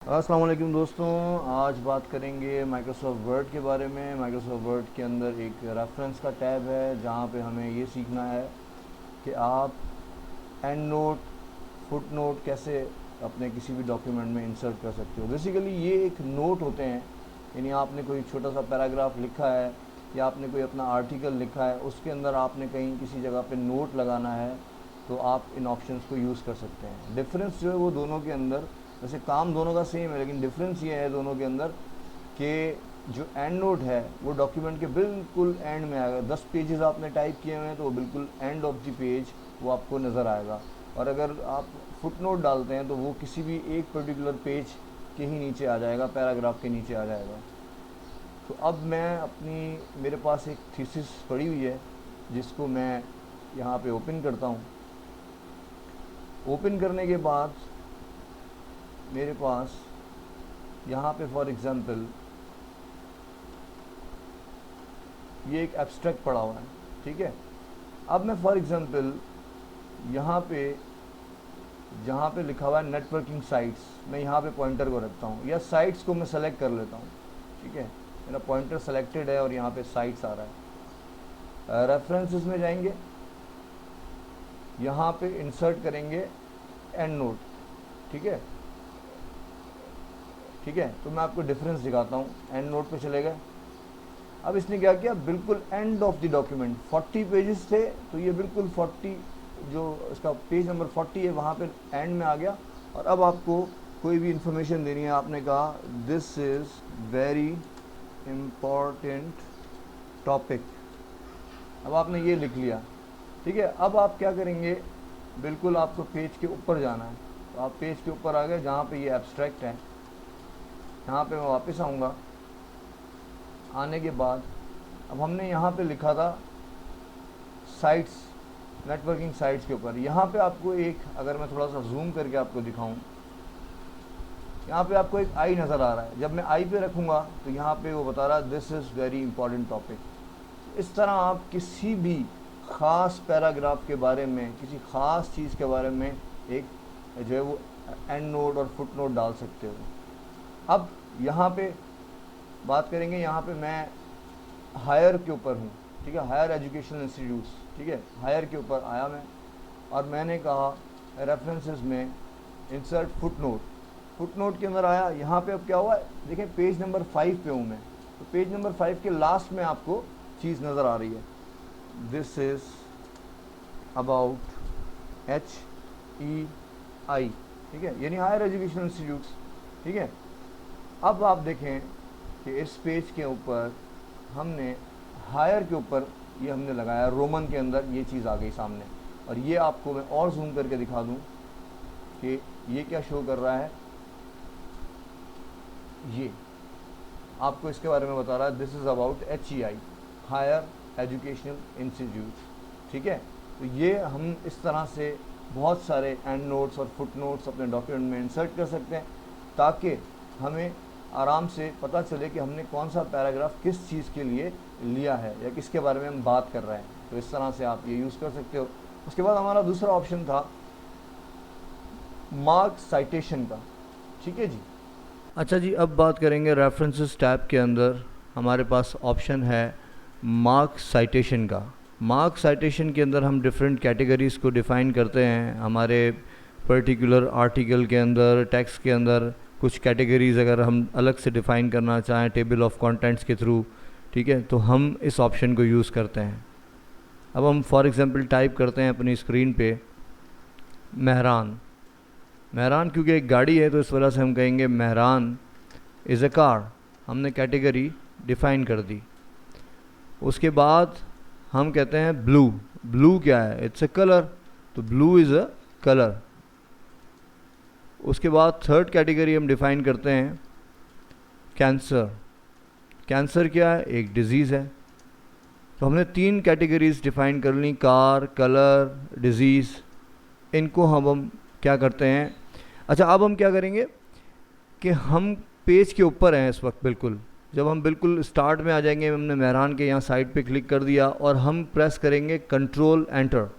अस्सलाम वालेकुम दोस्तों, आज बात करेंगे माइक्रोसॉफ्ट वर्ड के बारे में। माइक्रोसॉफ्ट वर्ड के अंदर एक रेफरेंस का टैब है जहाँ पे हमें ये सीखना है कि आप एंड नोट, फुट नोट कैसे अपने किसी भी डॉक्यूमेंट में इंसर्ट कर सकते हो। बेसिकली ये एक नोट होते हैं, यानी आपने कोई छोटा सा पैराग्राफ लिखा है या आपने कोई अपना आर्टिकल लिखा है, उसके अंदर आपने कहीं किसी जगह पे नोट लगाना है तो आप इन ऑप्शंस को यूज़ कर सकते हैं। डिफरेंस जो है वो दोनों के अंदर, वैसे काम दोनों का सेम है, लेकिन डिफरेंस ये है दोनों के अंदर कि जो एंड नोट है वो डॉक्यूमेंट के बिल्कुल एंड में आएगा। 10 पेजेस आपने टाइप किए हुए हैं तो वो बिल्कुल एंड ऑफ द पेज वो आपको नज़र आएगा, और अगर आप फुट नोट डालते हैं तो वो किसी भी एक पर्टिकुलर पेज के ही नीचे आ जाएगा, पैराग्राफ के नीचे आ जाएगा। तो अब मैं मेरे पास एक थीसिस पड़ी हुई है जिसको मैं यहाँ पे ओपन करता हूँ। ओपन करने के बाद मेरे पास यहाँ पे फॉर एग्ज़ाम्पल ये एक एब्स्ट्रैक्ट पड़ा हुआ है, ठीक है। अब मैं फॉर एग्ज़ाम्पल यहाँ पे जहाँ पे लिखा हुआ है नेटवर्किंग साइट्स, मैं यहाँ पे पॉइंटर को रखता हूँ, या साइट्स को मैं सेलेक्ट कर लेता हूँ, ठीक है। मेरा पॉइंटर सेलेक्टेड है और यहाँ पे साइट्स आ रहा है। रेफरेंसेस में जाएंगे, यहाँ पे इंसर्ट करेंगे एंड नोट, ठीक है। ठीक है, तो मैं आपको डिफरेंस दिखाता हूँ। एंड नोट पे चले गए। अब इसने क्या किया, बिल्कुल end of the document, 40 pages थे तो ये बिल्कुल 40, जो इसका पेज नंबर 40 है वहाँ पे एंड में आ गया। और अब आपको कोई भी इंफॉर्मेशन देनी है, आपने कहा this is very important topic, अब आपने ये लिख लिया, ठीक है। अब आप क्या करेंगे, बिल्कुल आपको पेज के ऊपर जाना है, तो आप पेज के ऊपर आ गए जहाँ पे ये एब्स्ट्रैक्ट है। यहाँ पे मैं वापस आऊँगा। आने के बाद अब हमने यहाँ पे लिखा था साइट्स, नेटवर्किंग साइट्स के ऊपर। यहाँ पे आपको एक, अगर मैं थोड़ा सा जूम करके आपको दिखाऊं, यहाँ पे आपको एक आई नज़र आ रहा है। जब मैं आई पे रखूँगा तो यहाँ पे वो बता रहा है this is very important topic. इस तरह आप किसी भी ख़ास पैराग्राफ के बारे में, किसी ख़ास चीज़ के बारे में एक जो है वो एंड नोट और फुट नोट डाल सकते हो। अब यहाँ पे बात करेंगे, यहाँ पे मैं हायर के ऊपर हूँ, ठीक है, हायर एजुकेशनल इंस्टीट्यूट्स, ठीक है। हायर के ऊपर आया मैं और मैंने कहा रेफरेंसेस में insert foot note. Foot note के अंदर आया। यहाँ पे अब क्या हुआ है, देखें पेज नंबर 5 पे हूँ मैं, तो पेज नंबर 5 के लास्ट में आपको चीज़ नज़र आ रही है, दिस इज़ अबाउट HEI, ठीक है, यानी हायर एजुकेशनल इंस्टीट्यूट्स, ठीक है। अब आप देखें कि इस पेज के ऊपर हमने हायर के ऊपर ये हमने लगाया, रोमन के अंदर ये चीज़ आ गई सामने। और ये आपको मैं और जूम करके दिखा दूं कि ये क्या शो कर रहा है। ये आपको इसके बारे में बता रहा है, this is about HEI, higher educational institute, ठीक है। तो ये हम इस तरह से बहुत सारे एंड नोट्स और फुट नोट्स अपने डॉक्यूमेंट में इंसर्ट कर सकते हैं, ताकि हमें आराम से पता चले कि हमने कौन सा पैराग्राफ किस चीज़ के लिए लिया है या किसके बारे में हम बात कर रहे हैं। तो इस तरह से आप ये यूज़ कर सकते हो। उसके बाद हमारा दूसरा ऑप्शन था मार्क साइटेशन का, ठीक है जी। अच्छा जी, अब बात करेंगे रेफरेंसेस टैब के अंदर हमारे पास ऑप्शन है मार्क साइटेशन का। मार्क साइटेशन के अंदर हम डिफरेंट कैटेगरीज़ को डिफ़ाइन करते हैं। हमारे पर्टिकुलर आर्टिकल के अंदर, टेक्स्ट के अंदर कुछ कैटेगरीज़ अगर हम अलग से डिफ़ाइन करना चाहें टेबल ऑफ कंटेंट्स के थ्रू, ठीक है, तो हम इस ऑप्शन को यूज़ करते हैं। अब हम फॉर एग्ज़ाम्पल टाइप करते हैं अपनी स्क्रीन पे मेहरान। मेहरान क्योंकि एक गाड़ी है तो इस वजह से हम कहेंगे मेहरान इज़ ए कार, हमने कैटेगरी डिफ़ाइन कर दी। उसके बाद हम कहते हैं ब्लू। ब्लू क्या है, इट्स ए कलर, तो ब्लू इज़ अ कलर। उसके बाद थर्ड कैटेगरी हम डिफ़ाइन करते हैं कैंसर। कैंसर क्या है, एक डिज़ीज़ है। तो हमने 3 कैटेगरीज डिफ़ाइन कर ली, कार, कलर, डिज़ीज़। इनको हम क्या करते हैं, अच्छा अब हम क्या करेंगे कि हम पेज के ऊपर हैं इस वक्त बिल्कुल। जब हम बिल्कुल स्टार्ट में आ जाएंगे, हमने मेहरान के यहाँ साइड पे क्लिक कर दिया और हम प्रेस करेंगे कंट्रोल एंटर।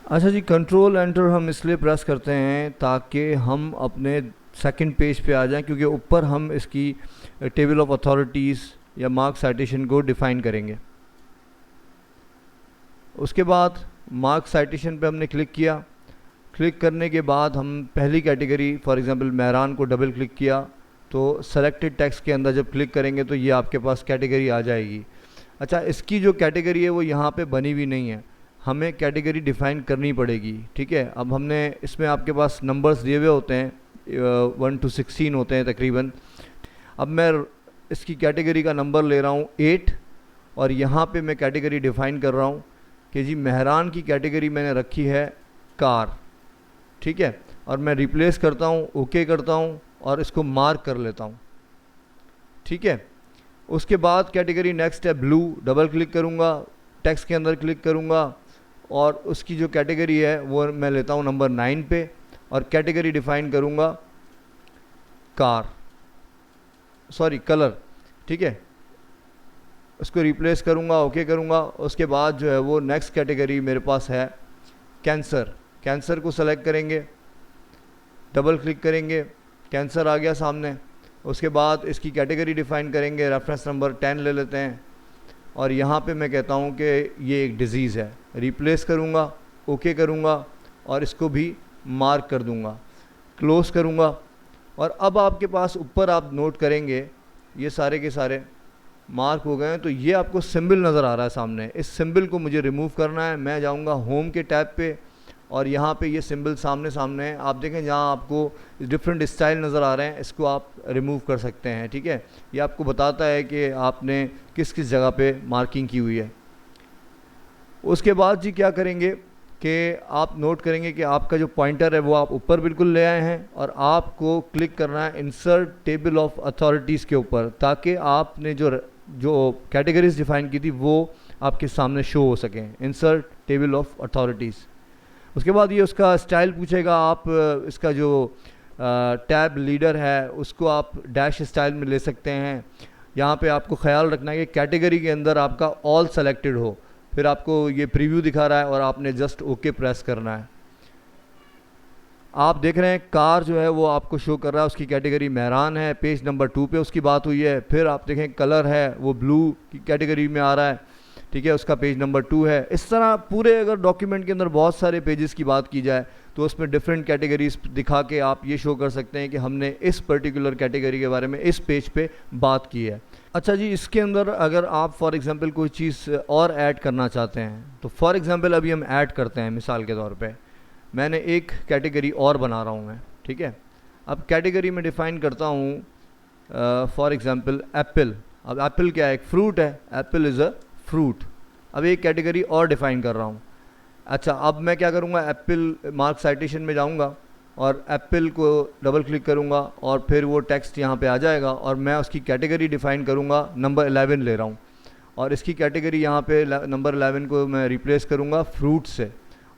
अच्छा जी, कंट्रोल एंटर हम इसलिए प्रेस करते हैं ताकि हम अपने सेकंड पेज पे आ जाएं, क्योंकि ऊपर हम इसकी टेबल ऑफ अथॉरिटीज़ या मार्क साइटेशन को डिफ़ाइन करेंगे। उसके बाद मार्क साइटेशन पे हमने क्लिक किया। क्लिक करने के बाद हम पहली कैटेगरी फॉर एग्जांपल मेहरान को डबल क्लिक किया, तो सेलेक्टेड टेक्स्ट के अंदर जब क्लिक करेंगे तो ये आपके पास कैटेगरी आ जाएगी। अच्छा, इसकी जो कैटेगरी है वो यहाँ पे बनी हुई नहीं है, हमें कैटेगरी डिफ़ाइन करनी पड़ेगी। ठीक है, अब हमने इसमें आपके पास नंबर्स दिए हुए होते हैं 1 to 16 होते हैं तकरीबन। अब मैं इसकी कैटेगरी का नंबर ले रहा हूँ 8 और यहाँ पे मैं कैटेगरी डिफ़ाइन कर रहा हूँ कि जी मेहरान की कैटेगरी मैंने रखी है कार। ठीक है, और मैं रिप्लेस करता हूँ, ओके करता हूँ और इसको मार्क कर लेता हूँ। ठीक है, उसके बाद कैटेगरी नेक्स्ट है ब्लू, डबल क्लिक करूँगा, टेक्स्ट के अंदर क्लिक करूँगा और उसकी जो कैटेगरी है वो मैं लेता हूँ नंबर 9 पे और कैटेगरी डिफ़ाइन करूँगा कार, सॉरी कलर। ठीक है, उसको रिप्लेस करूँगा, ओके करूँगा। उसके बाद जो है वो नेक्स्ट कैटेगरी मेरे पास है कैंसर। कैंसर को सेलेक्ट करेंगे, डबल क्लिक करेंगे, कैंसर आ गया सामने। उसके बाद इसकी कैटेगरी डिफ़ाइन करेंगे, रेफरेंस नंबर 10 ले लेते हैं और यहाँ पे मैं कहता हूँ कि ये एक डिज़ीज़ है। रिप्लेस करूँगा, ओके करूँगा और इसको भी मार्क कर दूँगा, क्लोज़ करूँगा। और अब आपके पास ऊपर आप नोट करेंगे ये सारे के सारे मार्क हो गए हैं, तो ये आपको सिंबल नज़र आ रहा है सामने। इस सिंबल को मुझे रिमूव करना है। मैं जाऊँगा होम के टैब पे और यहाँ पे ये सिंबल सामने सामने है, आप देखें जहाँ आपको डिफरेंट स्टाइल नज़र आ रहे हैं, इसको आप रिमूव कर सकते हैं। ठीक है, ये आपको बताता है कि आपने किस किस जगह पे मार्किंग की हुई है। उसके बाद जी क्या करेंगे कि आप नोट करेंगे कि आपका जो पॉइंटर है वो आप ऊपर बिल्कुल ले आए हैं और आपको क्लिक करना है इंसर्ट टेबल ऑफ अथॉरिटीज़ के ऊपर, ताकि आपने जो कैटेगरीज डिफ़ाइन की थी वो आपके सामने शो हो सकें। Insert table of authorities. उसके बाद ये उसका स्टाइल पूछेगा, आप इसका जो टैब लीडर है उसको आप डैश स्टाइल में ले सकते हैं। यहाँ पे आपको ख्याल रखना है कि कैटेगरी के अंदर आपका ऑल सेलेक्टेड हो, फिर आपको ये प्रीव्यू दिखा रहा है और आपने जस्ट ओके प्रेस करना है। आप देख रहे हैं कार जो है वो आपको शो कर रहा है, उसकी कैटेगरी मेहरान है, पेज नंबर 2 पे उसकी बात हुई है। फिर आप देखें कलर है वो ब्लू की कैटेगरी में आ रहा है। ठीक है, उसका पेज नंबर 2 है। इस तरह पूरे अगर डॉक्यूमेंट के अंदर बहुत सारे पेजेस की बात की जाए तो उसमें डिफरेंट कैटेगरीज दिखा के आप ये शो कर सकते हैं कि हमने इस पर्टिकुलर कैटेगरी के बारे में इस पेज पे बात की है। अच्छा जी, इसके अंदर अगर आप फॉर एग्जांपल कोई चीज़ और ऐड करना चाहते हैं तो फॉर एग्जांपल अभी हम ऐड करते हैं। मिसाल के तौर पे मैंने एक कैटेगरी और बना रहा हूँ मैं। ठीक है, अब कैटेगरी में डिफ़ाइन करता हूँ फॉर एग्जांपल एप्पल। अब एप्पल क्या है? एक फ्रूट है, एप्पल इज़ अ फ्रूट। अब एक कैटेगरी और डिफ़ाइन कर रहा हूँ। अच्छा, अब मैं क्या करूँगा, एप्पल मार्क साइटेशन में जाऊँगा और एप्पल को डबल क्लिक करूँगा और फिर वो टेक्स्ट यहाँ पे आ जाएगा और मैं उसकी कैटेगरी डिफ़ाइन करूँगा, नंबर 11 ले रहा हूँ और इसकी कैटेगरी यहाँ पे नंबर 11 को मैं रिप्लेस करूँगा फ्रूट से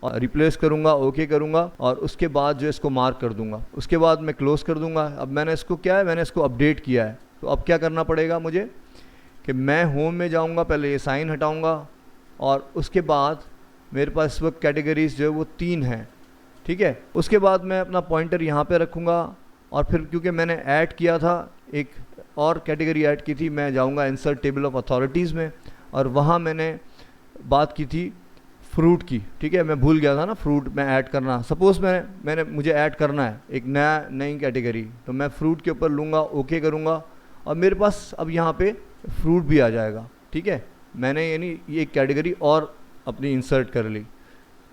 और रिप्लेस करूँगा, ओके करूँगा और उसके बाद जो इसको मार्क कर दूँगा। उसके बाद मैं क्लोज़ कर दूँगा। अब मैंने इसको क्या है, मैंने इसको अपडेट किया है। तो अब क्या करना पड़ेगा मुझे कि मैं होम में जाऊँगा, पहले ये साइन हटाऊँगा और उसके बाद मेरे पास इस वक्त कैटेगरीज जो है वो 3 हैं। ठीक है, उसके बाद मैं अपना पॉइंटर यहाँ पे रखूँगा और फिर क्योंकि मैंने ऐड किया था, एक और कैटेगरी ऐड की थी, मैं जाऊँगा इंसर्ट टेबल ऑफ अथॉरिटीज़ में और वहाँ मैंने बात की थी फ्रूट की। ठीक है, मैं भूल गया था ना फ्रूट में ऐड करना। सपोज़ मुझे ऐड करना है एक नई कैटेगरी, तो मैं फ्रूट के ऊपर लूँगा, ओके करूँगा और मेरे पास अब यहाँ पे फ्रूट भी आ जाएगा। ठीक है, मैंने यानी ये एक कैटेगरी और अपनी इंसर्ट कर ली।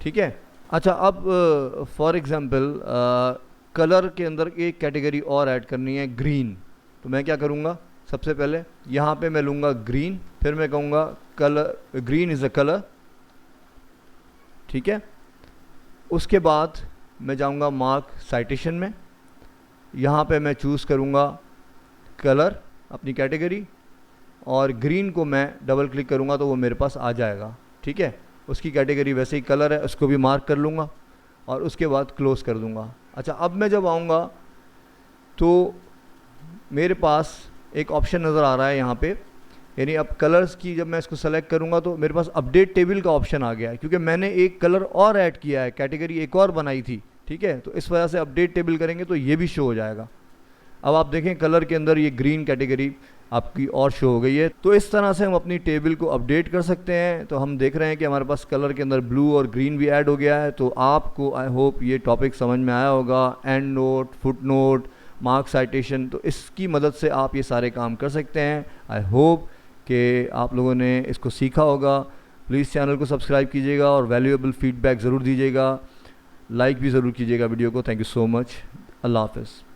ठीक है, अच्छा अब फॉर एग्जांपल कलर के अंदर एक कैटेगरी और ऐड करनी है, ग्रीन। तो मैं क्या करूँगा, सबसे पहले यहाँ पे मैं लूँगा ग्रीन, फिर मैं कहूँगा colour, green is a colour. ठीक है, उसके बाद मैं जाऊँगा मार्क साइटेशन में, यहाँ पे मैं चूज़ करूँगा कलर अपनी कैटेगरी और ग्रीन को मैं डबल क्लिक करूँगा तो वो मेरे पास आ जाएगा। ठीक है, उसकी कैटेगरी वैसे ही कलर है, उसको भी मार्क कर लूँगा और उसके बाद क्लोज़ कर दूँगा। अच्छा, अब मैं जब आऊँगा तो मेरे पास एक ऑप्शन नज़र आ रहा है यहाँ पे, यानी अब कलर्स की जब मैं इसको सेलेक्ट करूँगा तो मेरे पास अपडेट टेबल का ऑप्शन आ गया है, क्योंकि मैंने एक कलर और ऐड किया है, कैटेगरी एक और बनाई थी। ठीक है। तो इस वजह से अपडेट टेबल करेंगे तो ये भी शो हो जाएगा। अब आप देखें कलर के अंदर ये ग्रीन कैटेगरी आपकी और शो हो गई है। तो इस तरह से हम अपनी टेबल को अपडेट कर सकते हैं। तो हम देख रहे हैं कि हमारे पास कलर के अंदर ब्लू और ग्रीन भी ऐड हो गया है। तो आपको आई होप ये टॉपिक समझ में आया होगा। And note, foot note, mark citation, तो इसकी मदद से आप ये सारे काम कर सकते हैं। आई होप कि आप लोगों ने इसको सीखा होगा। प्लीज़ चैनल को सब्सक्राइब कीजिएगा और वैल्यूएबल फीडबैक ज़रूर दीजिएगा। लाइक भी ज़रूर कीजिएगा वीडियो को। Thank you so much. अल्लाह हाफ़िज़।